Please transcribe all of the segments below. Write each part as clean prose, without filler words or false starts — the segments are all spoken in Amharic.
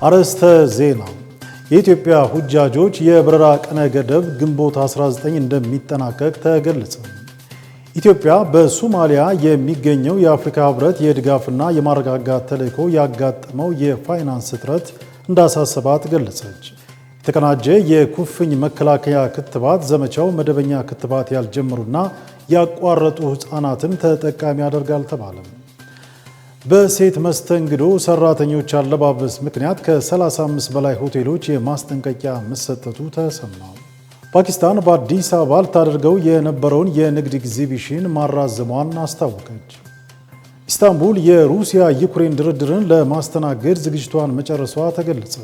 አርዕስተ ዜና። የኢትዮጵያ ሁጃጆች የበረራ ቀነ ገደብ ግንቦት 19 እንደሚጠናቀቅ ተገለጸ። ኢትዮጵያ በሶማሊያ የሚገኘው የአፍሪካ ህብረት የድጋፍና የማረጋጋት ተልዕኮ ያጋጠመው የፋይናንስ እጥረት እንዳሳሰባት ገለጸች። የተቀናጀ የኩፍኝ መከላከያ ክትባት ዘመቻው መደበኛ ክትባት ያልጀመሩና ያቋረጡ ህፃናትን ተጠቃሚ ያደርጋል ተባለ። በሴት መስተንግዶ ሰራተኞች አለባበስ ምክንያት ከ35 በላይ ሆቴሎች የማስጠንቀቂያ መሰጠቱ ተሰማ። ፓኪስታን በአዲስ አበባ ልታደርገው የነበረውን የንግድ ኤግዚቢሽን ማራዘሟን አስታወቀች። ኢስታንቡል የሩሲያ ዩክሬን ድርድርን ለማስተናገድ ዝግጅቷን መጨረሷ ተገለጸ።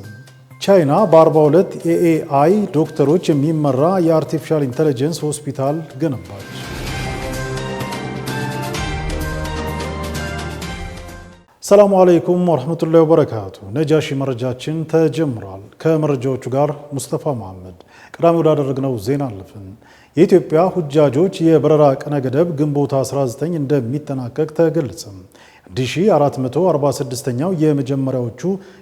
ቻይና በ42 ኤኤአይ ዶክተሮች የሚመራ የአርቲፊሻል ኢንተለጀንስ ሆስፒታል ገነባች። ሰላሙ አለይኩም ወራህመቱላሂ ወበረካቱ። ነጃሺ መረጃችን ተጀምሯል። ከመረጃዎቹ ጋር ሙስጠፋ መሐመድ። ቀዳሚ ወዳደረግነው ዜና አለፍን። የኢትዮጵያ ሁጃጆች የበረራ ቀነ ገደብ ግንቦት 19 እንደሚጠናቀቅ ተገለጸ። 1446ኛው የመጀመሪያዎቹ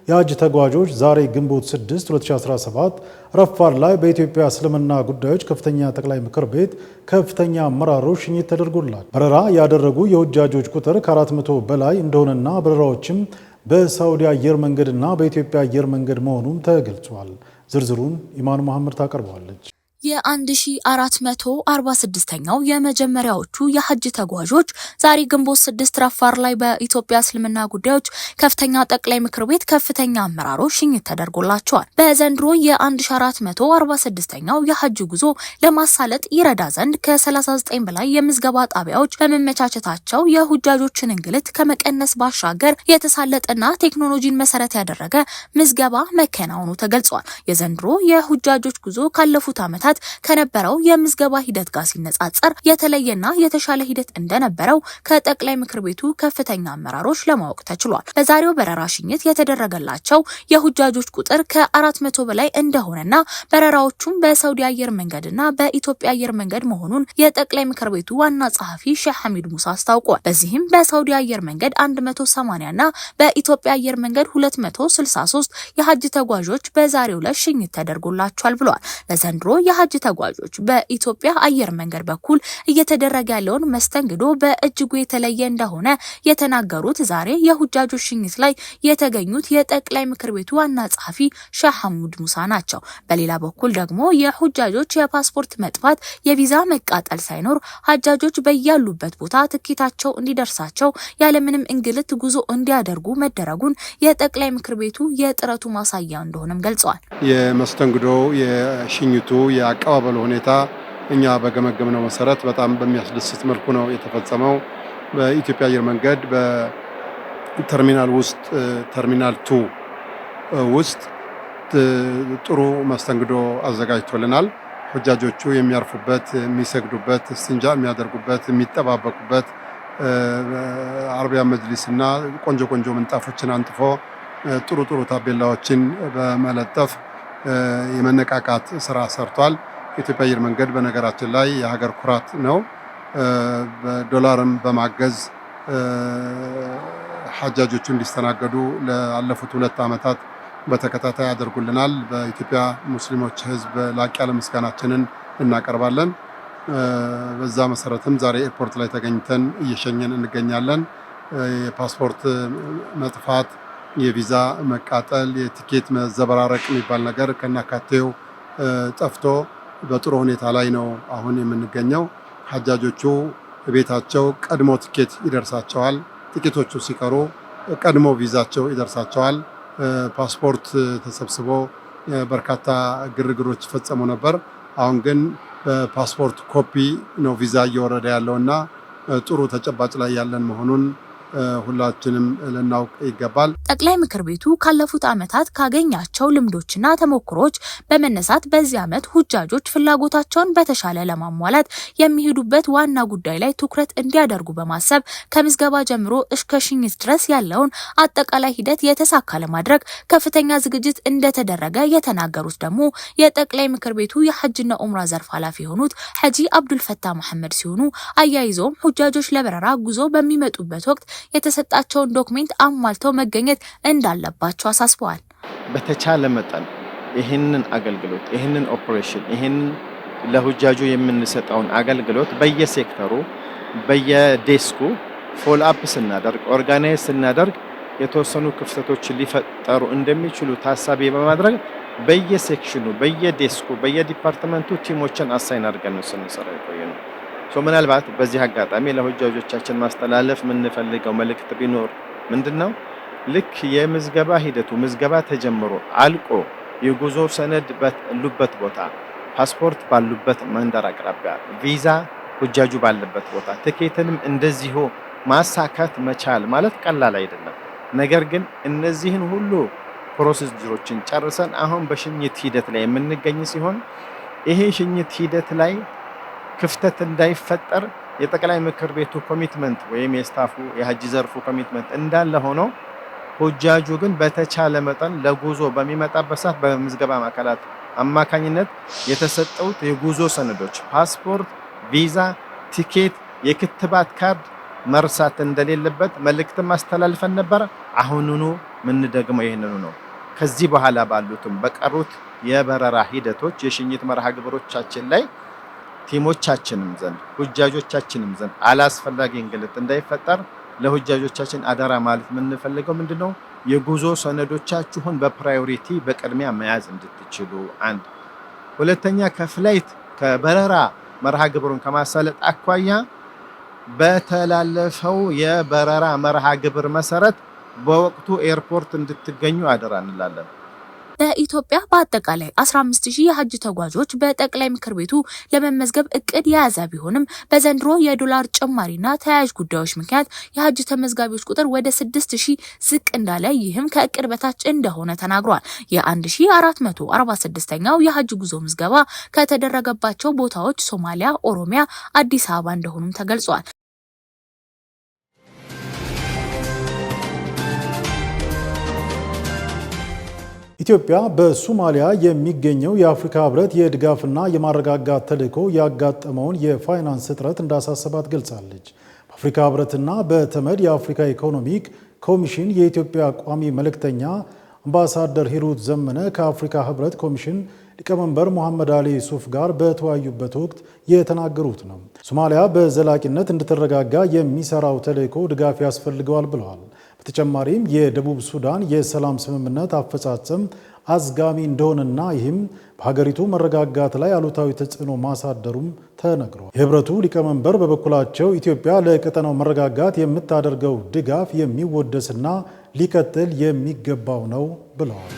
የሀጅ ተጓዦች ዛሬ ግንቦት 6 2017 ረፋድ ላይ በኢትዮጵያ እስልምና ጉዳዮች ከፍተኛ ጠቅላይ ምክር ቤት ከፍተኛ አመራሮች ሽኝት ተደርጎላቸዋል። በረራ ያደረጉ የሁጃጆች ቁጥር ከ400 በላይ እንደሆነና በረራዎችም በሳዑዲ አየር መንገድና በኢትዮጵያ አየር መንገድ መሆኑም ተገልጿል። ዝርዝሩን ኢማኑ መሐመድ ታቀርባለች። የ1446ኛው የመጀመሪያዎቹ የሀጅ ተጓዦች ዛሬ ግንቦት 6 ረፋድ ላይ በኢትዮጵያ እስልምና ጉዳዮች ከፍተኛ ጠቅላይ ምክር ቤት ከፍተኛ አመራሮች ሽኝት ተደርጎላቸዋል። በዘንድሮ የ1446ኛው የሀጅ ጉዞ ለማሳለጥ ይረዳ ዘንድ ከ39 በላይ የምዝገባ ጣቢያዎች በመመቻቸታቸው የሁጃጆችን እንግልት ከመቀነስ ባሻገር የተሳለጠና ቴክኖሎጂን መሰረት ያደረገ ምዝገባ መከናወኑ ተገልጿል። የዘንድሮ የሁጃጆች ጉዞ ካለፉት ዓመታት ከነበረው የምዝገባ ሂደት ጋር ሲነጻጸር የተለየና የተሻለ ሂደት እንደነበረው ከጠቅላይ ምክር ቤቱ ከፍተኛ አመራሮች ለማወቅ ተችሏል። በዛሬው በረራ ሽኝት የተደረገላቸው የሁጃጆች ቁጥር ከ400 በላይ እንደሆነና በረራዎቹም በሳዑዲ አየር መንገድና በኢትዮጵያ አየር መንገድ መሆኑን የጠቅላይ ምክር ቤቱ ዋና ጸሐፊ ሼህ ሐሚድ ሙሳ አስታውቋል። በዚህም በሳዑዲ አየር መንገድ 180 እና በኢትዮጵያ አየር መንገድ 263 የሀጅ ተጓዦች በዛሬው ዕለት ሽኝት ተደርጎላቸዋል ብለዋል። ለዘንድሮ የሀጅ ተጓዦች በኢትዮጵያ አየር መንገድ በኩል እየተደረገ ያለውን መስተንግዶ በእጅጉ የተለየ እንደሆነ የተናገሩት ዛሬ የሁጃጆች ሽኝት ላይ የተገኙት የጠቅላይ ምክር ቤቱ ዋና ጸሐፊ ሼህ ሐሚድ ሙሳ ናቸው። በሌላ በኩል ደግሞ የሁጃጆች የፓስፖርት መጥፋት፣ የቪዛ መቃጠል ሳይኖር ሀጃጆች በያሉበት ቦታ ትኬታቸው እንዲደርሳቸው ያለምንም እንግልት ጉዞ እንዲያደርጉ መደረጉን የጠቅላይ ምክር ቤቱ የጥረቱ ማሳያ እንደሆነም ገልጸዋል። የመስተንግዶ የሽኝቱ የአቀባበል ሁኔታ እኛ በገመገምነው መሰረት በጣም በሚያስደስት መልኩ ነው የተፈጸመው። በኢትዮጵያ አየር መንገድ በተርሚናል ውስጥ ተርሚናል 2 ውስጥ ጥሩ መስተንግዶ አዘጋጅቶልናል። ሁጃጆቹ የሚያርፉበት፣ የሚሰግዱበት፣ እስቲንጃ የሚያደርጉበት፣ የሚጠባበቁበት አረቢያ መጅሊስና ቆንጆ ቆንጆ ምንጣፎችን አንጥፎ ጥሩ ታቤላዎችን በመለጠፍ የመነቃቃት ስራ ሰርቷል። የኢትዮጵያ አየር መንገድ በነገራችን ላይ የሀገር ኩራት ነው። በዶላርም በማገዝ ሀጃጆቹ እንዲስተናገዱ ላለፉት 2 ዓመታት በተከታታይ ያደርጉልናል። በኢትዮጵያ ሙስሊሞች ህዝብ ላቅ ያለ ምስጋናችንን እናቀርባለን። በዛ መሰረትም ዛሬ ኤርፖርት ላይ ተገኝተን እየሸኘን እንገኛለን። የፓስፖርት መጥፋት፣ የቪዛ መቃጠል፣ የቲኬት መዘበራረቅ የሚባል ነገር ከናካቴው ጠፍቶ በጥሩ ሁኔታ ላይ ነው አሁን የምንገኘው። ሀጃጆቹ ቤታቸው ቀድሞ ቲኬት ይደርሳቸዋል። ጥቂቶቹ ሲቀሩ ቀድሞ ቪዛቸው ይደርሳቸዋል። ፓስፖርት ተሰብስቦ በርካታ ግርግሮች ይፈጸሙ ነበር። አሁን ግን በፓስፖርት ኮፒ ነው ቪዛ እየወረደ ያለውና ጥሩ ተጨባጭ ላይ ያለን መሆኑን ሁላችንም ልናውቅ ይገባል። ጠቅላይ ምክር ቤቱ ካለፉት ዓመታት ካገኛቸው ልምዶችና ተሞክሮች በመነሳት በዚህ ዓመት ሁጃጆች ፍላጎታቸውን በተሻለ ለማሟላት የሚሄዱበት ዋና ጉዳይ ላይ ትኩረት እንዲያደርጉ በማሰብ ከምዝገባ ጀምሮ እስከ ሽኝት ድረስ ያለውን አጠቃላይ ሂደት የተሳካ ለማድረግ ከፍተኛ ዝግጅት እንደተደረገ የተናገሩት ደግሞ የጠቅላይ ምክር ቤቱ የሐጅና ኡምራ ዘርፍ ኃላፊ የሆኑት ሐጂ አብዱልፈታህ መሐመድ ሲሆኑ አያይዘውም ሁጃጆች ለበረራ ጉዞ በሚመጡበት ወቅት የተሰጣቸውን ዶክሜንት አሟልተው መገኘት እንዳለባቸው አሳስበዋል። በተቻለ መጠን ይህንን አገልግሎት ይህንን ኦፕሬሽን ይህንን ለሁጃጁ የምንሰጠውን አገልግሎት በየሴክተሩ በየዴስኩ ፎሎ አፕ ስናደርግ ኦርጋናይዝ ስናደርግ የተወሰኑ ክፍተቶች ሊፈጠሩ እንደሚችሉ ታሳቢ በማድረግ በየሴክሽኑ በየዴስኩ በየዲፓርትመንቱ ቲሞችን አሳይን አድርገን ነው ስንሰራ የቆየነው። ምናልባት በዚህ አጋጣሚ ለሁጃጆቻችን ማስተላለፍ የምንፈልገው መልእክት ቢኖር ምንድነው? ልክ የምዝገባ ሂደቱ ምዝገባ ተጀምሮ አልቆ የጉዞ ሰነድ ባሉበት ቦታ ፓስፖርት ባሉበት መንደር አቅራቢያ ቪዛ ሁጃጁ ባለበት ቦታ ትኬትንም እንደዚሁ ማሳካት መቻል ማለት ቀላል አይደለም። ነገር ግን እነዚህን ሁሉ ፕሮሲጀሮችን ጨርሰን አሁን በሽኝት ሂደት ላይ የምንገኝ ሲሆን ይሄ ሽኝት ሂደት ላይ ክፍተት እንዳይፈጠር የጠቅላይ ምክር ቤቱ ኮሚትመንት ወይም የስታፉ የሀጂ ዘርፉ ኮሚትመንት እንዳለ ሆኖ ሁጃጁ ግን በተቻለ መጠን ለጉዞ በሚመጣበት ሰዓት በምዝገባ ማዕከላት አማካኝነት የተሰጠውት የጉዞ ሰነዶች ፓስፖርት፣ ቪዛ፣ ቲኬት፣ የክትባት ካርድ መርሳት እንደሌለበት መልእክት ማስተላልፈን ነበር። አሁኑኑ ምን ደግመው ይሄንኑ ነው። ከዚህ በኋላ ባሉትም በቀሩት የበረራ ሂደቶች የሽኝት መርሃ ግብሮቻችን ላይ ቲሞቻችንም ዘንድ ሁጃጆቻችንም ዘንድ አላስፈላጊ እንግልት እንዳይፈጠር ለሁጃጆቻችን አደራ ማለት የምንፈልገው ምንድነው? የጉዞ ሰነዶቻችሁን በፕራዮሪቲ በቅድሚያ መያዝ እንድትችሉ አንድ። ሁለተኛ ከፍላይት ከበረራ መርሃ ግብሩን ከማሳለጥ አኳያ በተላለፈው የበረራ መርሃ ግብር መሰረት በወቅቱ ኤርፖርት እንድትገኙ አደራ እንላለን። በኢትዮጵያ በአጠቃላይ 15000 የሀጅ ተጓዦች በጠቅላይ ምክር ቤቱ ለመመዝገብ እቅድ የያዘ ቢሆንም በዘንድሮ የዶላር ጭማሪና ተያያዥ ጉዳዮች ምክንያት የሀጅ ተመዝጋቢዎች ቁጥር ወደ 6000 ዝቅ እንዳለ ይህም ከእቅድ በታች እንደሆነ ተናግሯል። የ1446ኛው የሀጅ ጉዞ ምዝገባ ከተደረገባቸው ቦታዎች ሶማሊያ፣ ኦሮሚያ፣ አዲስ አበባ እንደሆኑም ተገልጿል። ኢትዮጵያ በሶማሊያ የሚገኘው የአፍሪካ ህብረት የድጋፍና የማረጋጋት ተልዕኮ ያጋጠመውን የፋይናንስ እጥረት እንዳሳሰባት ገልጻለች። በአፍሪካ ህብረትና በተመድ የአፍሪካ ኢኮኖሚክ ኮሚሽን የኢትዮጵያ ቋሚ መልእክተኛ አምባሳደር ሂሩት ዘመነ ከአፍሪካ ህብረት ኮሚሽን ሊቀመንበር መሐመድ አሊ ሱፍ ጋር በተወያዩበት ወቅት የተናገሩት ነው። ሶማሊያ በዘላቂነት እንድትረጋጋ የሚሰራው ተልዕኮ ድጋፍ ያስፈልገዋል ብለዋል። በተጨማሪም የደቡብ ሱዳን የሰላም ስምምነት አፈጻጸም አዝጋሚ እንደሆነና ይህም በሀገሪቱ መረጋጋት ላይ አሉታዊ ተጽዕኖ ማሳደሩም ተነግሯል። የህብረቱ ሊቀመንበር በበኩላቸው ኢትዮጵያ ለቀጠናው መረጋጋት የምታደርገው ድጋፍ የሚወደስና ሊቀጥል የሚገባው ነው ብለዋል።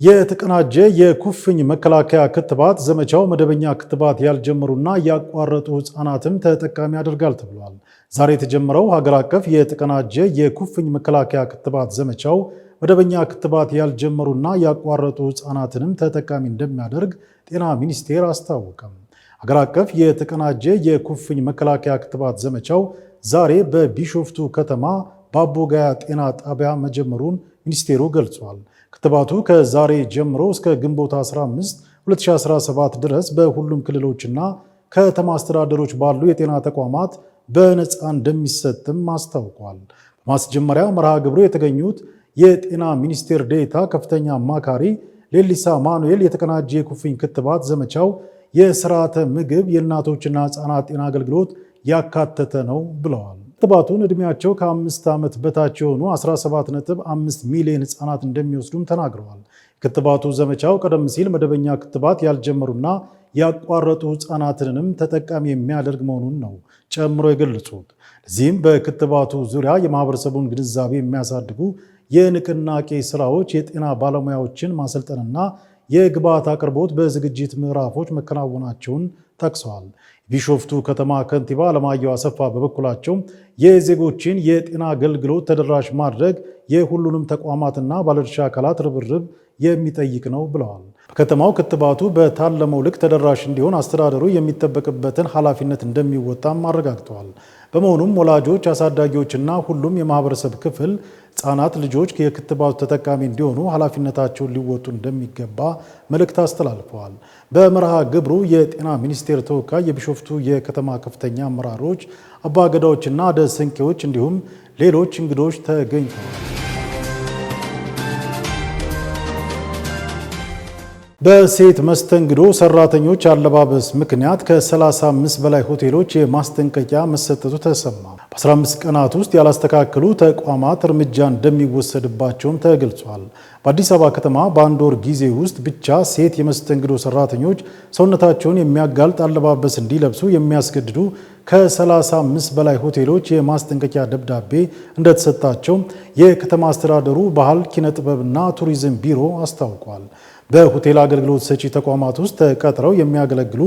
የተቀናጀ የኩፍኝ መከላከያ ክትባት ዘመቻው መደበኛ ክትባት ያልጀመሩና ያቋረጡ ህጻናትም ተጠቃሚ ያደርጋል ተብሏል። ዛሬ የተጀመረው ሀገር አቀፍ የተቀናጀ የኩፍኝ መከላከያ ክትባት ዘመቻው መደበኛ ክትባት ያልጀመሩና ያቋረጡ ህጻናትንም ተጠቃሚ እንደሚያደርግ ጤና ሚኒስቴር አስታወቀም። ሀገር አቀፍ የተቀናጀ የኩፍኝ መከላከያ ክትባት ዘመቻው ዛሬ በቢሾፍቱ ከተማ በአቦጋያ ጤና ጣቢያ መጀመሩን ሚኒስቴሩ ገልጿል። ክትባቱ ከዛሬ ጀምሮ እስከ ግንቦት 15 2017 ድረስ በሁሉም ክልሎችና ከተማ አስተዳደሮች ባሉ የጤና ተቋማት በነፃ እንደሚሰጥም አስታውቋል። በማስጀመሪያ መርሃ ግብሩ የተገኙት የጤና ሚኒስቴር ዴኤታ ከፍተኛ አማካሪ ሌሊሳ ማኑኤል የተቀናጀ የኩፍኝ ክትባት ዘመቻው የስርዓተ ምግብ የእናቶችና ህፃናት ጤና አገልግሎት ያካተተ ነው ብለዋል። ክትባቱን ዕድሜያቸው ከ5 ዓመት በታች የሆኑ 17.5 ሚሊዮን ህፃናት እንደሚወስዱም ተናግረዋል። ክትባቱ ዘመቻው ቀደም ሲል መደበኛ ክትባት ያልጀመሩና ያቋረጡ ህፃናትንም ተጠቃሚ የሚያደርግ መሆኑን ነው ጨምሮ የገለጹት። ለዚህም በክትባቱ ዙሪያ የማህበረሰቡን ግንዛቤ የሚያሳድጉ የንቅናቄ ስራዎች፣ የጤና ባለሙያዎችን ማሰልጠንና የግብዓት አቅርቦት በዝግጅት ምዕራፎች መከናወናቸውን ጠቅሰዋል። ቢሾፍቱ ከተማ ከንቲባ አለማየሁ አሰፋ በበኩላቸው የዜጎችን የጤና አገልግሎት ተደራሽ ማድረግ የሁሉንም ተቋማትና ባለድርሻ አካላት ርብርብ የሚጠይቅ ነው ብለዋል። በከተማው ክትባቱ በታለመው ልክ ተደራሽ እንዲሆን አስተዳደሩ የሚጠበቅበትን ኃላፊነት እንደሚወጣም አረጋግጠዋል። በመሆኑም ወላጆች፣ አሳዳጊዎችና ሁሉም የማህበረሰብ ክፍል ህጻናት ልጆች የክትባቱ ተጠቃሚ እንዲሆኑ ኃላፊነታቸውን ሊወጡ እንደሚገባ መልእክት አስተላልፈዋል። በመርሃ ግብሩ የጤና ሚኒስቴር ተወካይ፣ የቢሾፍቱ የከተማ ከፍተኛ አመራሮች፣ አባገዳዎችና ደስንቄዎች እንዲሁም ሌሎች እንግዶች ተገኝተዋል። በሴት መስተንግዶ ሰራተኞች አለባበስ ምክንያት ከ35 በላይ ሆቴሎች የማስጠንቀቂያ መሰጠቱ ተሰማ። በ15 ቀናት ውስጥ ያላስተካከሉ ተቋማት እርምጃ እንደሚወሰድባቸውም ተገልጿል። በአዲስ አበባ ከተማ በአንድ ወር ጊዜ ውስጥ ብቻ ሴት የመስተንግዶ ሰራተኞች ሰውነታቸውን የሚያጋልጥ አለባበስ እንዲለብሱ የሚያስገድዱ ከ35 በላይ ሆቴሎች የማስጠንቀቂያ ደብዳቤ እንደተሰጣቸው የከተማ አስተዳደሩ ባህል ኪነጥበብና ቱሪዝም ቢሮ አስታውቋል። በሆቴል አገልግሎት ሰጪ ተቋማት ውስጥ ተቀጥረው የሚያገለግሉ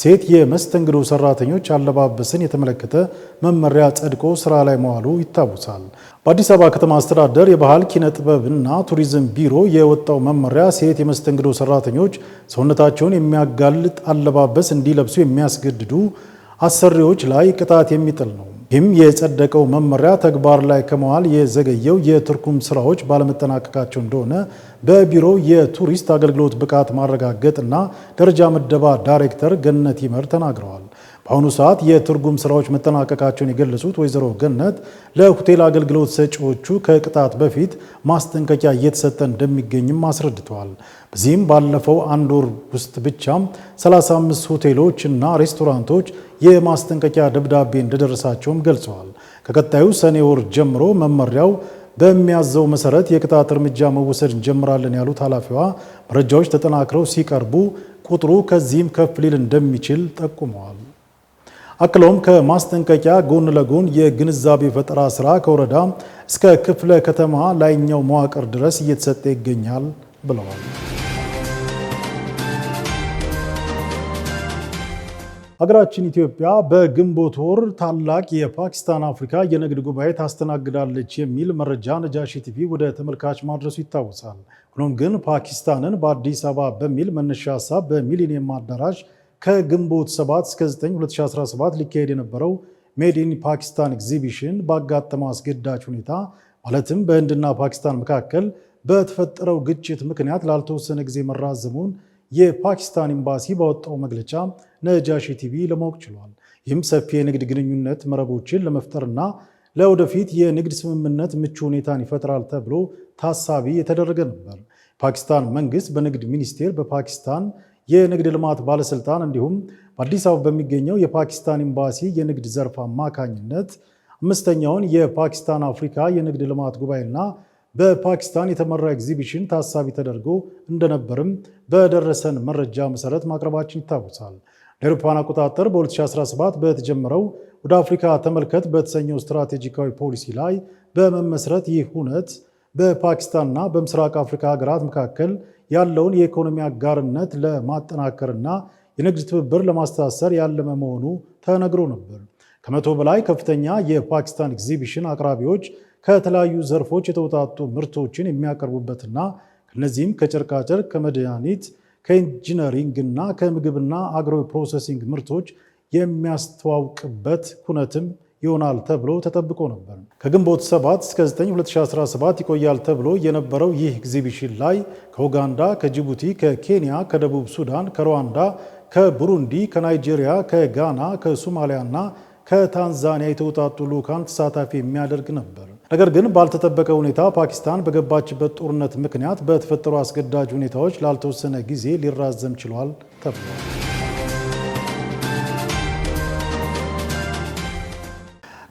ሴት የመስተንግዶ ሰራተኞች አለባበስን የተመለከተ መመሪያ ጸድቆ ስራ ላይ መዋሉ ይታወሳል። በአዲስ አበባ ከተማ አስተዳደር የባህል ኪነጥበብና ቱሪዝም ቢሮ የወጣው መመሪያ ሴት የመስተንግዶ ሰራተኞች ሰውነታቸውን የሚያጋልጥ አለባበስ እንዲለብሱ የሚያስገድዱ አሰሪዎች ላይ ቅጣት የሚጥል ነው። ይህም የጸደቀው መመሪያ ተግባር ላይ ከመዋል የዘገየው የትርጉም ስራዎች ባለመጠናቀቃቸው እንደሆነ በቢሮው የቱሪስት አገልግሎት ብቃት ማረጋገጥና ደረጃ ምደባ ዳይሬክተር ገነት ይመር ተናግረዋል። በአሁኑ ሰዓት የትርጉም ስራዎች መጠናቀቃቸውን የገለጹት ወይዘሮ ገነት ለሆቴል አገልግሎት ሰጪዎቹ ከቅጣት በፊት ማስጠንቀቂያ እየተሰጠ እንደሚገኝም አስረድተዋል። በዚህም ባለፈው አንድ ወር ውስጥ ብቻም 35 ሆቴሎች እና ሬስቶራንቶች የማስጠንቀቂያ ደብዳቤ እንደደረሳቸውም ገልጸዋል። ከቀጣዩ ሰኔ ወር ጀምሮ መመሪያው በሚያዘው መሰረት የቅጣት እርምጃ መወሰድ እንጀምራለን ያሉት ኃላፊዋ መረጃዎች ተጠናክረው ሲቀርቡ ቁጥሩ ከዚህም ከፍ ሊል እንደሚችል ጠቁመዋል። አክለውም ከማስጠንቀቂያ ጎን ለጎን የግንዛቤ ፈጠራ ስራ ከወረዳ እስከ ክፍለ ከተማ ላይኛው መዋቅር ድረስ እየተሰጠ ይገኛል ብለዋል። ሀገራችን ኢትዮጵያ በግንቦት ወር ታላቅ የፓኪስታን አፍሪካ የንግድ ጉባኤ ታስተናግዳለች የሚል መረጃ ነጃሺ ቲቪ ወደ ተመልካች ማድረሱ ይታወሳል። ሆኖም ግን ፓኪስታንን በአዲስ አበባ በሚል መነሻ ሀሳብ በሚሊኒየም አዳራሽ ከግንቦት 7 እስከ 9 2017 ሊካሄድ የነበረው ሜድ ኢን ፓኪስታን ኤግዚቢሽን ባጋጠመው አስገዳጅ ሁኔታ ማለትም በህንድና ፓኪስታን መካከል በተፈጠረው ግጭት ምክንያት ላልተወሰነ ጊዜ መራዘሙን የፓኪስታን ኤምባሲ ባወጣው መግለጫ ነጃሺ ቲቪ ለማወቅ ችሏል። ይህም ሰፊ የንግድ ግንኙነት መረቦችን ለመፍጠርና ለወደፊት የንግድ ስምምነት ምቹ ሁኔታን ይፈጥራል ተብሎ ታሳቢ የተደረገ ነበር። ፓኪስታን መንግስት በንግድ ሚኒስቴር፣ በፓኪስታን የንግድ ልማት ባለስልጣን እንዲሁም በአዲስ አበባ በሚገኘው የፓኪስታን ኤምባሲ የንግድ ዘርፍ አማካኝነት አምስተኛውን የፓኪስታን አፍሪካ የንግድ ልማት ጉባኤና በፓኪስታን የተመራ ኤግዚቢሽን ታሳቢ ተደርጎ እንደነበርም በደረሰን መረጃ መሰረት ማቅረባችን ይታወሳል። ለአውሮፓውያን አቆጣጠር በ2017 በተጀመረው ወደ አፍሪካ ተመልከት በተሰኘው ስትራቴጂካዊ ፖሊሲ ላይ በመመስረት ይህ ሁነት በፓኪስታንና በምስራቅ አፍሪካ ሀገራት መካከል ያለውን የኢኮኖሚ አጋርነት ለማጠናከርና የንግድ ትብብር ለማስተሳሰር ያለመ መሆኑ ተነግሮ ነበር። ከ100 በላይ ከፍተኛ የፓኪስታን ኤግዚቢሽን አቅራቢዎች ከተለያዩ ዘርፎች የተውጣጡ ምርቶችን የሚያቀርቡበትና ከነዚህም ከጨርቃጨርቅ፣ ከመድኃኒት፣ ከኢንጂነሪንግ እና ከምግብና አግሮ ፕሮሰሲንግ ምርቶች የሚያስተዋውቅበት ኩነትም ይሆናል ተብሎ ተጠብቆ ነበር። ከግንቦት 7 እስከ 9 2017 ይቆያል ተብሎ የነበረው ይህ ኤግዚቢሽን ላይ ከኡጋንዳ፣ ከጅቡቲ፣ ከኬንያ፣ ከደቡብ ሱዳን፣ ከሩዋንዳ፣ ከቡሩንዲ፣ ከናይጄሪያ፣ ከጋና፣ ከሶማሊያ እና ከታንዛኒያ የተውጣጡ ልዑካን ተሳታፊ የሚያደርግ ነበር። ነገር ግን ባልተጠበቀ ሁኔታ ፓኪስታን በገባችበት ጦርነት ምክንያት በተፈጠሩ አስገዳጅ ሁኔታዎች ላልተወሰነ ጊዜ ሊራዘም ችሏል ተብሏል።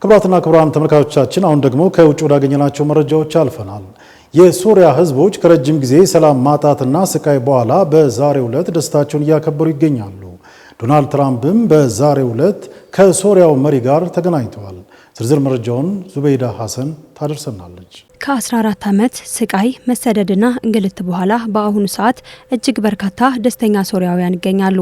ክቡራትና ክቡራን ተመልካቾቻችን አሁን ደግሞ ከውጭ ወዳገኘናቸው መረጃዎች አልፈናል። የሶሪያ ሕዝቦች ከረጅም ጊዜ ሰላም ማጣትና ስቃይ በኋላ በዛሬው ዕለት ደስታቸውን እያከበሩ ይገኛሉ። ዶናልድ ትራምፕም በዛሬው ዕለት ከሶሪያው መሪ ጋር ተገናኝተዋል። ዝርዝር መረጃውን ዙበይዳ ሐሰን ታደርሰናለች። ከ14 ዓመት ስቃይ መሰደድና እንግልት በኋላ በአሁኑ ሰዓት እጅግ በርካታ ደስተኛ ሶሪያውያን ይገኛሉ።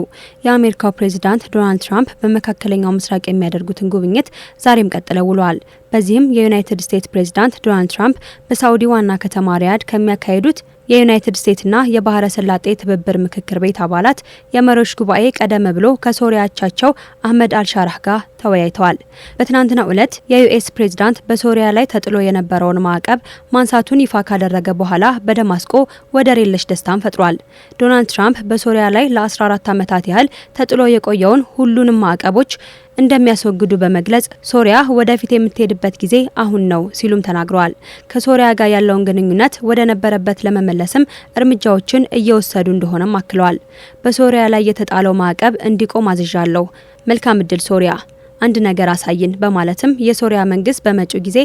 የአሜሪካው ፕሬዚዳንት ዶናልድ ትራምፕ በመካከለኛው ምስራቅ የሚያደርጉትን ጉብኝት ዛሬም ቀጥለው ውለዋል። በዚህም የዩናይትድ ስቴትስ ፕሬዚዳንት ዶናልድ ትራምፕ በሳዑዲ ዋና ከተማ ሪያድ ከሚያካሄዱት የዩናይትድ ስቴትስና የባህረ ሰላጤ ትብብር ምክክር ቤት አባላት የመሪዎች ጉባኤ ቀደም ብሎ ከሶሪያ አቻቸው አህመድ አልሻራህ ጋር ተወያይተዋል። በትናንትናው ዕለት የዩኤስ ፕሬዝዳንት በሶሪያ ላይ ተጥሎ የነበረውን ማዕቀብ ማንሳቱን ይፋ ካደረገ በኋላ በደማስቆ ወደር የለሽ ደስታን ፈጥሯል። ዶናልድ ትራምፕ በሶሪያ ላይ ለ14 ዓመታት ያህል ተጥሎ የቆየውን ሁሉንም ማዕቀቦች እንደሚያስወግዱ በመግለጽ ሶሪያ ወደፊት የምትሄድበት ጊዜ አሁን ነው ሲሉም ተናግረዋል። ከሶሪያ ጋር ያለውን ግንኙነት ወደ ነበረበት ለመመለስም እርምጃዎችን እየወሰዱ እንደሆነም አክለዋል። በሶሪያ ላይ የተጣለው ማዕቀብ እንዲቆም አዝዣለሁ። መልካም እድል ሶሪያ፣ አንድ ነገር አሳይን በማለትም የሶሪያ መንግስት በመጪው ጊዜ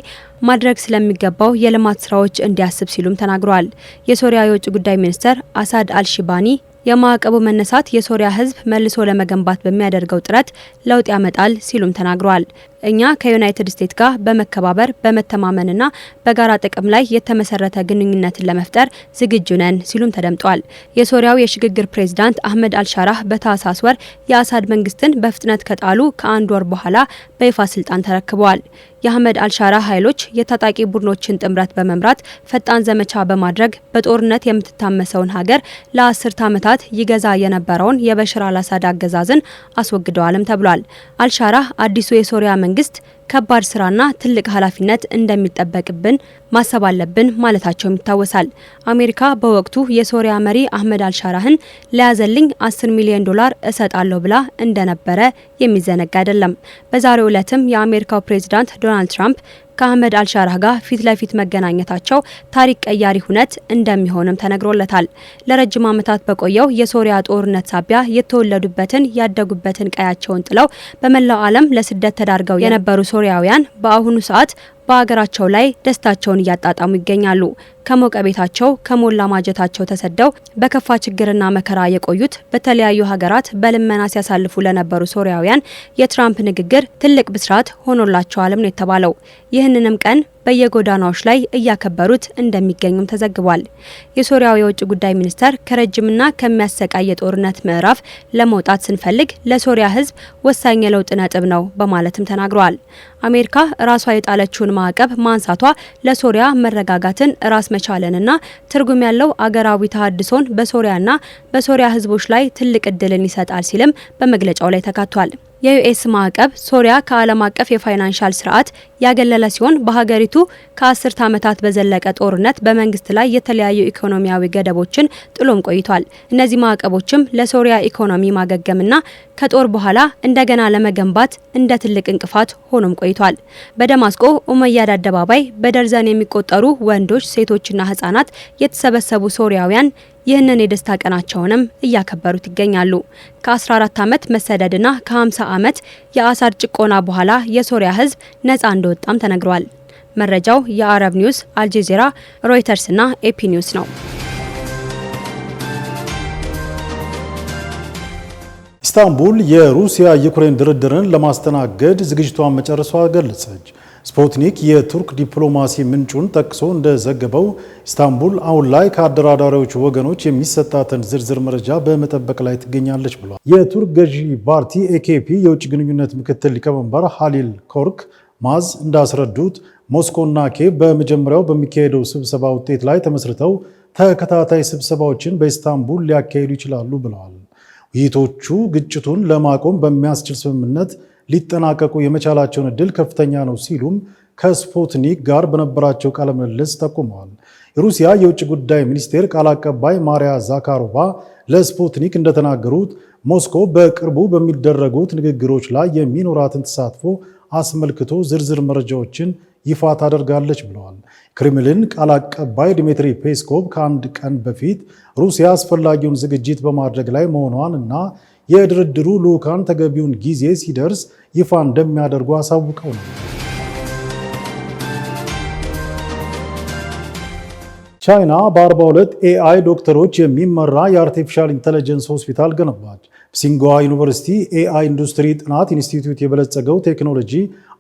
ማድረግ ስለሚገባው የልማት ስራዎች እንዲያስብ ሲሉም ተናግረዋል። የሶሪያ የውጭ ጉዳይ ሚኒስትር አሳድ አልሺባኒ የማዕቀቡ መነሳት የሶሪያ ህዝብ መልሶ ለመገንባት በሚያደርገው ጥረት ለውጥ ያመጣል ሲሉም ተናግረዋል። እኛ ከዩናይትድ ስቴትስ ጋር በመከባበር በመተማመንና በጋራ ጥቅም ላይ የተመሰረተ ግንኙነትን ለመፍጠር ዝግጁ ነን ሲሉም ተደምጧል። የሶሪያው የሽግግር ፕሬዝዳንት አህመድ አልሻራህ በታህሳስ ወር የአሳድ መንግስትን በፍጥነት ከጣሉ ከአንድ ወር በኋላ በይፋ ስልጣን ተረክበዋል። የአህመድ አልሻራህ ኃይሎች የታጣቂ ቡድኖችን ጥምረት በመምራት ፈጣን ዘመቻ በማድረግ በጦርነት የምትታመሰውን ሀገር ለ10 ዓመታት ይገዛ የነበረውን የበሽር አልአሳድ አገዛዝን አስወግደዋልም ተብሏል። አልሻራህ አዲሱ የሶሪያ መንግስት ከባድ ስራና ትልቅ ኃላፊነት እንደሚጠበቅብን ማሰብ አለብን ማለታቸውም ይታወሳል። አሜሪካ በወቅቱ የሶሪያ መሪ አህመድ አልሻራህን ለያዘልኝ 10 ሚሊዮን ዶላር እሰጣለሁ ብላ እንደነበረ የሚዘነጋ አይደለም። በዛሬው ዕለትም የአሜሪካው ፕሬዝዳንት ዶናልድ ትራምፕ ከአህመድ አልሻራህ ጋር ፊት ለፊት መገናኘታቸው ታሪክ ቀያሪ ሁነት እንደሚሆንም ተነግሮለታል። ለረጅም ዓመታት በቆየው የሶሪያ ጦርነት ሳቢያ የተወለዱበትን ያደጉበትን ቀያቸውን ጥለው በመላው ዓለም ለስደት ተዳርገው የነበሩ ሶሪያውያን በአሁኑ ሰዓት በሀገራቸው ላይ ደስታቸውን እያጣጣሙ ይገኛሉ። ከሞቀ ቤታቸው ከሞላ ማጀታቸው ተሰደው በከፋ ችግርና መከራ የቆዩት በተለያዩ ሀገራት በልመና ሲያሳልፉ ለነበሩ ሶሪያውያን የትራምፕ ንግግር ትልቅ ብስራት ሆኖላቸዋልም ነው የተባለው። ይህንንም ቀን በየጎዳናዎች ላይ እያከበሩት እንደሚገኙም ተዘግቧል። የሶሪያው የውጭ ጉዳይ ሚኒስተር ከረጅምና ከሚያሰቃይ የጦርነት ምዕራፍ ለመውጣት ስንፈልግ ለሶሪያ ሕዝብ ወሳኝ የለውጥ ነጥብ ነው በማለትም ተናግረዋል። አሜሪካ ራሷ የጣለችውን ማዕቀብ ማንሳቷ ለሶሪያ መረጋጋትን፣ ራስ መቻልንና ትርጉም ያለው አገራዊ ተሃድሶን በሶሪያና በሶሪያ ሕዝቦች ላይ ትልቅ እድልን ይሰጣል ሲልም በመግለጫው ላይ ተካቷል። የዩኤስ ማዕቀብ ሶሪያ ከዓለም አቀፍ የፋይናንሻል ስርዓት ያገለለ ሲሆን በሀገሪቱ ከ10 ዓመታት በዘለቀ ጦርነት በመንግስት ላይ የተለያዩ ኢኮኖሚያዊ ገደቦችን ጥሎም ቆይቷል። እነዚህ ማዕቀቦችም ለሶሪያ ኢኮኖሚ ማገገምና ከጦር በኋላ እንደገና ለመገንባት እንደ ትልቅ እንቅፋት ሆኖም ቆይቷል። በደማስቆ ኡመያድ አደባባይ በደርዘን የሚቆጠሩ ወንዶች፣ ሴቶችና ህጻናት የተሰበሰቡ ሶሪያውያን ይህንን የደስታ ቀናቸውንም እያከበሩት ይገኛሉ። ከ14 ዓመት መሰደድና ከ50 ዓመት የአሳድ ጭቆና በኋላ የሶሪያ ህዝብ ነፃ እንደወጣም ተነግሯል። መረጃው የአረብ ኒውስ፣ አልጀዚራ፣ ሮይተርስና ኤፒ ኒውስ ነው። ኢስታንቡል የሩሲያ ዩክሬን ድርድርን ለማስተናገድ ዝግጅቷን መጨረሷ ገለጸች። ስፑትኒክ የቱርክ ዲፕሎማሲ ምንጩን ጠቅሶ እንደዘገበው ኢስታንቡል አሁን ላይ ከአደራዳሪዎች ወገኖች የሚሰጣትን ዝርዝር መረጃ በመጠበቅ ላይ ትገኛለች ብሏል። የቱርክ ገዢ ፓርቲ ኤኬፒ የውጭ ግንኙነት ምክትል ሊቀመንበር ሃሊል ኮርክ ማዝ እንዳስረዱት ሞስኮና ኬቭ በመጀመሪያው በሚካሄደው ስብሰባ ውጤት ላይ ተመስርተው ተከታታይ ስብሰባዎችን በኢስታንቡል ሊያካሂዱ ይችላሉ ብለዋል። ውይይቶቹ ግጭቱን ለማቆም በሚያስችል ስምምነት ሊጠናቀቁ የመቻላቸውን እድል ከፍተኛ ነው ሲሉም ከስፑትኒክ ጋር በነበራቸው ቃለ ምልልስ ጠቁመዋል። የሩሲያ የውጭ ጉዳይ ሚኒስቴር ቃል አቀባይ ማሪያ ዛካሮቫ ለስፑትኒክ እንደተናገሩት ሞስኮ በቅርቡ በሚደረጉት ንግግሮች ላይ የሚኖራትን ተሳትፎ አስመልክቶ ዝርዝር መረጃዎችን ይፋ ታደርጋለች ብለዋል። ክሬምሊን ቃል አቀባይ ዲሚትሪ ፔስኮቭ ከአንድ ቀን በፊት ሩሲያ አስፈላጊውን ዝግጅት በማድረግ ላይ መሆኗን እና የድርድሩ ልዑካን ተገቢውን ጊዜ ሲደርስ ይፋ እንደሚያደርጉ አሳውቀው ነው። ቻይና በ42 ኤአይ ዶክተሮች የሚመራ የአርቲፊሻል ኢንተለጀንስ ሆስፒታል ገነባች። በሲንጓ ዩኒቨርሲቲ ኤአይ ኢንዱስትሪ ጥናት ኢንስቲትዩት የበለጸገው ቴክኖሎጂ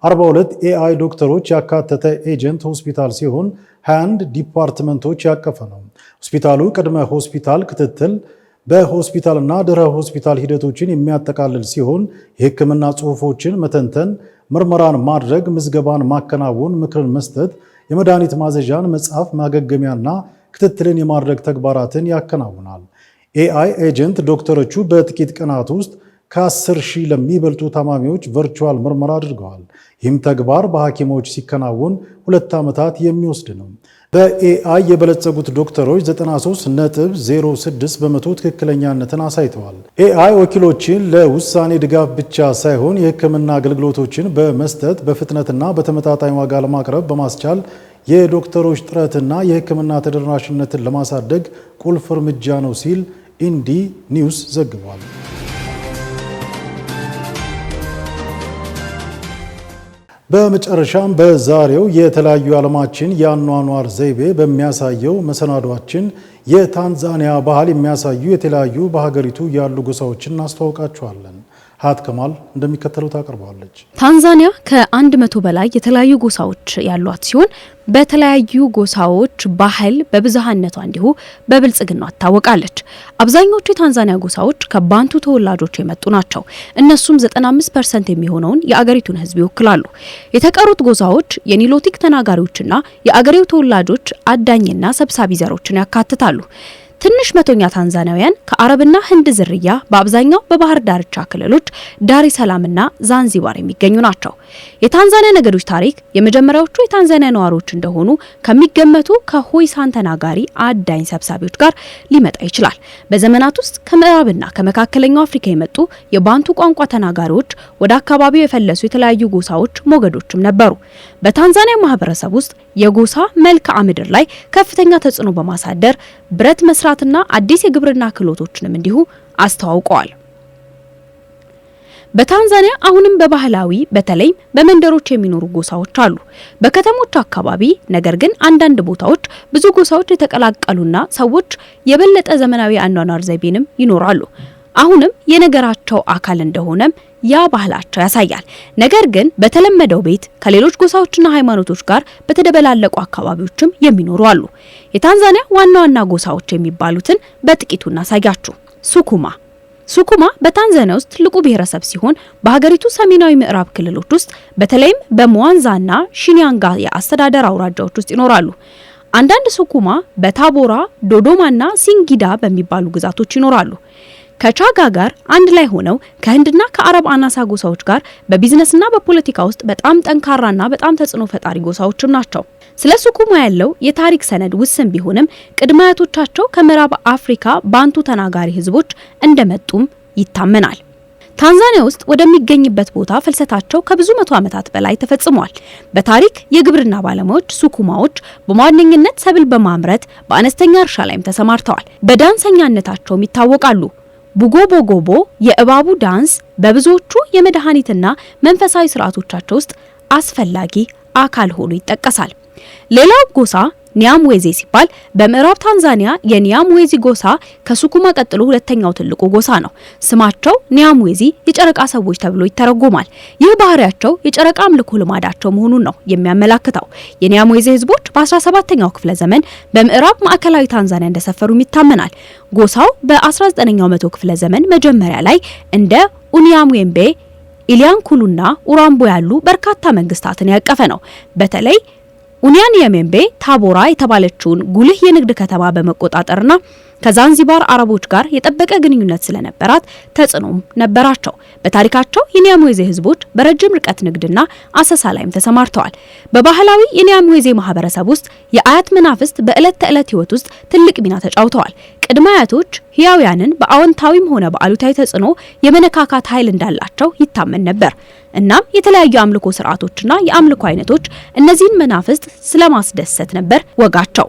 42 ኤአይ ዶክተሮች ያካተተ ኤጀንት ሆስፒታል ሲሆን 21 ዲፓርትመንቶች ያቀፈ ነው። ሆስፒታሉ ቅድመ ሆስፒታል ክትትል፣ በሆስፒታልና ድህረ ሆስፒታል ሂደቶችን የሚያጠቃልል ሲሆን የሕክምና ጽሑፎችን መተንተን፣ ምርመራን ማድረግ፣ ምዝገባን ማከናወን፣ ምክርን መስጠት፣ የመድኃኒት ማዘዣን መጻፍ፣ ማገገሚያና ክትትልን የማድረግ ተግባራትን ያከናውናል። ኤአይ ኤጀንት ዶክተሮቹ በጥቂት ቀናት ውስጥ ከ10,000 ለሚበልጡ ታማሚዎች ቨርቹዋል ምርመራ አድርገዋል። ይህም ተግባር በሐኪሞች ሲከናወን 2 ዓመታት የሚወስድ ነው። በኤአይ የበለጸጉት ዶክተሮች 93.06 በመቶ ትክክለኛነትን አሳይተዋል። ኤአይ ወኪሎችን ለውሳኔ ድጋፍ ብቻ ሳይሆን የሕክምና አገልግሎቶችን በመስጠት በፍጥነትና በተመጣጣኝ ዋጋ ለማቅረብ በማስቻል የዶክተሮች ጥረትና የሕክምና ተደራሽነትን ለማሳደግ ቁልፍ እርምጃ ነው ሲል ኢንዲ ኒውስ ዘግቧል። በመጨረሻም በዛሬው የተለያዩ ዓለማችን የአኗኗር ዘይቤ በሚያሳየው መሰናዷችን የታንዛኒያ ባህል የሚያሳዩ የተለያዩ በሀገሪቱ ያሉ ጎሳዎችን እናስተዋውቃችኋለን። ሀት ከማል እንደሚከተለው ታቀርባለች። ታንዛኒያ ከ100 በላይ የተለያዩ ጎሳዎች ያሏት ሲሆን በተለያዩ ጎሳዎች ባህል በብዝሃነቷ እንዲሁ በብልጽግናዋ ትታወቃለች። አብዛኞቹ የታንዛኒያ ጎሳዎች ከባንቱ ተወላጆች የመጡ ናቸው። እነሱም 95% የሚሆነውን የአገሪቱን ሕዝብ ይወክላሉ። የተቀሩት ጎሳዎች የኒሎቲክ ተናጋሪዎችና የአገሬው ተወላጆች አዳኝና ሰብሳቢ ዘሮችን ያካትታሉ። ትንሽ መቶኛ ታንዛኒያውያን ከአረብና ህንድ ዝርያ በአብዛኛው በባህር ዳርቻ ክልሎች ዳሬ ሰላምና ዛንዚባር የሚገኙ ናቸው። የታንዛኒያ ነገዶች ታሪክ የመጀመሪያዎቹ የታንዛኒያ ነዋሪዎች እንደሆኑ ከሚገመቱ ከሆይሳን ተናጋሪ አዳኝ ሰብሳቢዎች ጋር ሊመጣ ይችላል። በዘመናት ውስጥ ከምዕራብና ከመካከለኛው አፍሪካ የመጡ የባንቱ ቋንቋ ተናጋሪዎች ወደ አካባቢው የፈለሱ የተለያዩ ጎሳዎች ሞገዶችም ነበሩ። በታንዛኒያ ማህበረሰብ ውስጥ የጎሳ መልክዓ ምድር ላይ ከፍተኛ ተጽዕኖ በማሳደር ብረት መስራትና አዲስ የግብርና ክህሎቶችንም እንዲሁ አስተዋውቀዋል። በታንዛኒያ አሁንም በባህላዊ በተለይም በመንደሮች የሚኖሩ ጎሳዎች አሉ። በከተሞች አካባቢ ነገር ግን አንዳንድ ቦታዎች ብዙ ጎሳዎች የተቀላቀሉና ሰዎች የበለጠ ዘመናዊ አኗኗር ዘይቤንም ይኖራሉ። አሁንም የነገራቸው አካል እንደሆነም ያ ባህላቸው ያሳያል። ነገር ግን በተለመደው ቤት ከሌሎች ጎሳዎችና ሃይማኖቶች ጋር በተደበላለቁ አካባቢዎችም የሚኖሩ አሉ። የታንዛኒያ ዋና ዋና ጎሳዎች የሚባሉትን በጥቂቱ እናሳያችሁ። ሱኩማ በታንዛኒያ ውስጥ ትልቁ ብሔረሰብ ሲሆን በሀገሪቱ ሰሜናዊ ምዕራብ ክልሎች ውስጥ በተለይም በሙዋንዛና ሺኒያንጋ የአስተዳደር አውራጃዎች ውስጥ ይኖራሉ። አንዳንድ ሱኩማ በታቦራ፣ ዶዶማና ሲንጊዳ በሚባሉ ግዛቶች ይኖራሉ። ከቻጋ ጋር አንድ ላይ ሆነው ከህንድና ከአረብ አናሳ ጎሳዎች ጋር በቢዝነስና በፖለቲካ ውስጥ በጣም ጠንካራና በጣም ተጽዕኖ ፈጣሪ ጎሳዎችም ናቸው። ስለ ሱኩማ ያለው የታሪክ ሰነድ ውስን ቢሆንም ቅድመ አያቶቻቸው ከምዕራብ አፍሪካ ባንቱ ተናጋሪ ህዝቦች እንደመጡም ይታመናል። ታንዛኒያ ውስጥ ወደሚገኝበት ቦታ ፍልሰታቸው ከብዙ መቶ ዓመታት በላይ ተፈጽሟል። በታሪክ የግብርና ባለሙያዎች ሱኩማዎች በዋነኝነት ሰብል በማምረት በአነስተኛ እርሻ ላይም ተሰማርተዋል። በዳንሰኛነታቸውም ይታወቃሉ። ቡጎቦጎቦ የእባቡ ዳንስ በብዙዎቹ የመድኃኒትና መንፈሳዊ ስርዓቶቻቸው ውስጥ አስፈላጊ አካል ሆኖ ይጠቀሳል። ሌላው ጎሳ ኒያምዌዚ ሲባል በምዕራብ ታንዛኒያ የኒያምዌዚ ጎሳ ከሱኩማ ቀጥሎ ሁለተኛው ትልቁ ጎሳ ነው። ስማቸው ኒያምዌዚ የጨረቃ ሰዎች ተብሎ ይተረጎማል። ይህ ባህሪያቸው የጨረቃ አምልኮ ልማዳቸው መሆኑን ነው የሚያመላክተው። የኒያምዌዚ ህዝቦች በ17ኛው ክፍለ ዘመን በምዕራብ ማዕከላዊ ታንዛኒያ እንደሰፈሩ ይታመናል። ጎሳው በ19ኛው መቶ ክፍለ ዘመን መጀመሪያ ላይ እንደ ኡኒያምዌምቤ፣ ኢሊያንኩሉና ኡራምቦ ያሉ በርካታ መንግስታትን ያቀፈ ነው። በተለይ ኡኒያምዌምቤ ታቦራ የተባለችውን ጉልህ የንግድ ከተማ በመቆጣጠርና ከዛንዚባር አረቦች ጋር የጠበቀ ግንኙነት ስለነበራት ተጽዕኖም ነበራቸው። በታሪካቸው የኒያምዌዚ ህዝቦች በረጅም ርቀት ንግድና አሰሳ ላይም ተሰማርተዋል። በባህላዊ የኒያምዌዚ ማህበረሰብ ውስጥ የአያት መናፍስት በዕለት ተዕለት ህይወት ውስጥ ትልቅ ሚና ተጫውተዋል። ቅድመ አያቶች ህያውያንን በአዎንታዊም ሆነ በአሉታዊ ተጽዕኖ የመነካካት ኃይል እንዳላቸው ይታመን ነበር። እናም የተለያዩ አምልኮ ስርዓቶችና የአምልኮ አይነቶች እነዚህን መናፍስት ስለማስደሰት ነበር ወጋቸው።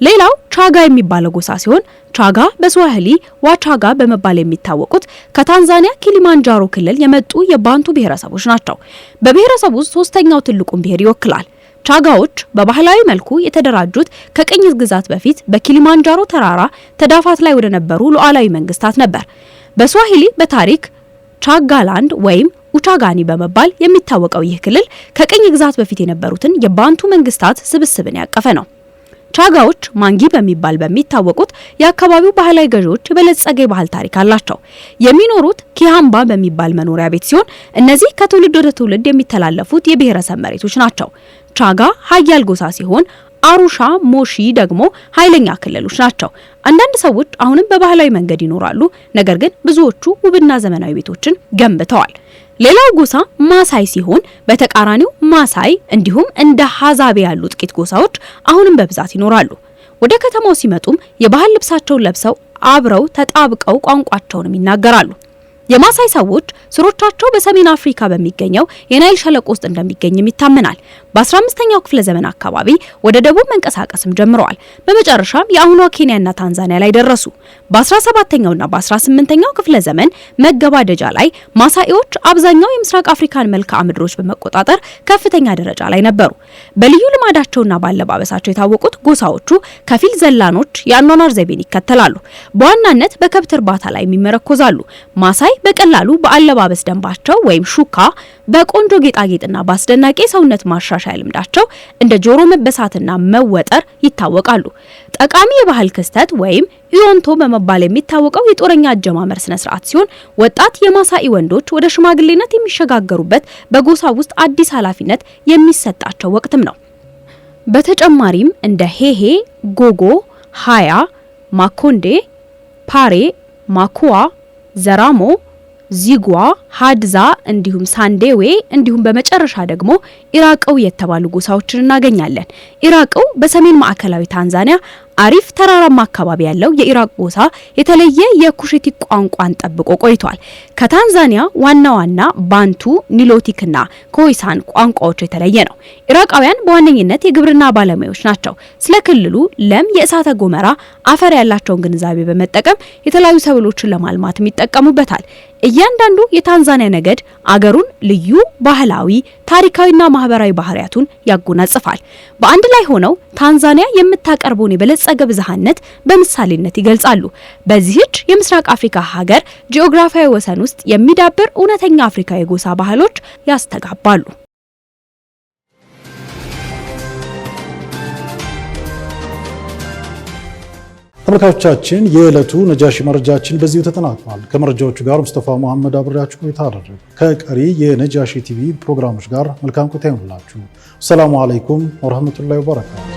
ሌላው ቻጋ የሚባለው ጎሳ ሲሆን ቻጋ በስዋሂሊ ዋቻጋ በመባል የሚታወቁት ከታንዛኒያ ኪሊማንጃሮ ክልል የመጡ የባንቱ ብሔረሰቦች ናቸው። በብሔረሰቡ ውስጥ ሶስተኛው ትልቁን ብሔር ይወክላል። ቻጋዎች በባህላዊ መልኩ የተደራጁት ከቅኝ ግዛት በፊት በኪሊማንጃሮ ተራራ ተዳፋት ላይ ወደ ነበሩ ሉዓላዊ መንግስታት ነበር። በስዋሂሊ በታሪክ ቻጋላንድ ወይም ኡቻጋኒ በመባል የሚታወቀው ይህ ክልል ከቅኝ ግዛት በፊት የነበሩትን የባንቱ መንግስታት ስብስብን ያቀፈ ነው። ቻጋዎች ማንጊ በሚባል በሚታወቁት የአካባቢው ባህላዊ ገዢዎች የበለጸገ ባህል ታሪክ አላቸው። የሚኖሩት ኪሃምባ በሚባል መኖሪያ ቤት ሲሆን እነዚህ ከትውልድ ወደ ትውልድ የሚተላለፉት የብሔረሰብ መሬቶች ናቸው። ቻጋ ሀያል ጎሳ ሲሆን አሩሻ፣ ሞሺ ደግሞ ኃይለኛ ክልሎች ናቸው። አንዳንድ ሰዎች አሁንም በባህላዊ መንገድ ይኖራሉ፣ ነገር ግን ብዙዎቹ ውብና ዘመናዊ ቤቶችን ገንብተዋል። ሌላው ጎሳ ማሳይ ሲሆን በተቃራኒው ማሳይ እንዲሁም እንደ ሀዛቤ ያሉ ጥቂት ጎሳዎች አሁንም በብዛት ይኖራሉ። ወደ ከተማው ሲመጡም የባህል ልብሳቸውን ለብሰው አብረው ተጣብቀው ቋንቋቸውንም ይናገራሉ። የማሳይ ሰዎች ስሮቻቸው በሰሜን አፍሪካ በሚገኘው የናይል ሸለቆ ውስጥ እንደሚገኝም ይታመናል። በ15ኛው ክፍለ ዘመን አካባቢ ወደ ደቡብ መንቀሳቀስም ጀምረዋል። በመጨረሻም የአሁኗ ኬንያና ታንዛኒያ ላይ ደረሱ። በ17ኛውና በ18ኛው ክፍለ ዘመን መገባደጃ ላይ ማሳኢዎች አብዛኛው የምስራቅ አፍሪካን መልክዓ ምድሮች በመቆጣጠር ከፍተኛ ደረጃ ላይ ነበሩ። በልዩ ልማዳቸውና ባለባበሳቸው የታወቁት ጎሳዎቹ ከፊል ዘላኖች የአኗኗር ዘይቤን ይከተላሉ። በዋናነት በከብት እርባታ ላይ የሚመረኮዛሉ። ማሳይ በቀላሉ በአለባበስ ደንባቸው ወይም ሹካ በቆንጆ ጌጣጌጥና በአስደናቂ ሰውነት ማሻሻያ ልምዳቸው እንደ ጆሮ መበሳትና መወጠር ይታወቃሉ። ጠቃሚ የባህል ክስተት ወይም ኢዮንቶ በመባል የሚታወቀው የጦረኛ አጀማመር ስነ ስርዓት ሲሆን ወጣት የማሳኢ ወንዶች ወደ ሽማግሌነት የሚሸጋገሩበት በጎሳ ውስጥ አዲስ ኃላፊነት የሚሰጣቸው ወቅትም ነው። በተጨማሪም እንደ ሄሄ፣ ጎጎ፣ ሃያ፣ ማኮንዴ፣ ፓሬ፣ ማኩዋ፣ ዘራሞ፣ ዚጓ፣ ሀድዛ እንዲሁም ሳንዴዌ እንዲሁም በመጨረሻ ደግሞ ኢራቀው የተባሉ ጎሳዎችን እናገኛለን። ኢራቀው በሰሜን ማዕከላዊ ታንዛኒያ አሪፍ ተራራማ አካባቢ ያለው የኢራቅ ጎሳ የተለየ የኩሽቲክ ቋንቋን ጠብቆ ቆይቷል። ከታንዛኒያ ዋና ዋና ባንቱ፣ ኒሎቲክና ኮይሳን ቋንቋዎች የተለየ ነው። ኢራቃውያን በዋነኝነት የግብርና ባለሙያዎች ናቸው። ስለ ክልሉ ለም የእሳተ ገሞራ አፈር ያላቸውን ግንዛቤ በመጠቀም የተለያዩ ሰብሎችን ለማልማት ይጠቀሙበታል። እያንዳንዱ የታንዛኒያ ነገድ አገሩን ልዩ ባህላዊ፣ ታሪካዊና ማህበራዊ ባህሪያቱን ያጎናጽፋል። በአንድ ላይ ሆነው ታንዛኒያ የምታቀርበውን የበለጸገ ብዝሃነት በምሳሌነት ይገልጻሉ። በዚህች የምስራቅ አፍሪካ ሀገር ጂኦግራፊያዊ ወሰን ውስጥ የሚዳብር እውነተኛ አፍሪካዊ የጎሳ ባህሎች ያስተጋባሉ። ተመልካቾቻችን የዕለቱ ነጃሺ መረጃችን በዚሁ ተጠናቋል። ከመረጃዎቹ ጋር ሙስጠፋ መሐመድ አብሬያችሁ ቆይታ አደረግኩ። ከቀሪ የነጃሺ ቲቪ ፕሮግራሞች ጋር መልካም ቆይታ ይሁንላችሁ። ሰላሙ አለይኩም ወራህመቱላሂ ወበረካቱ።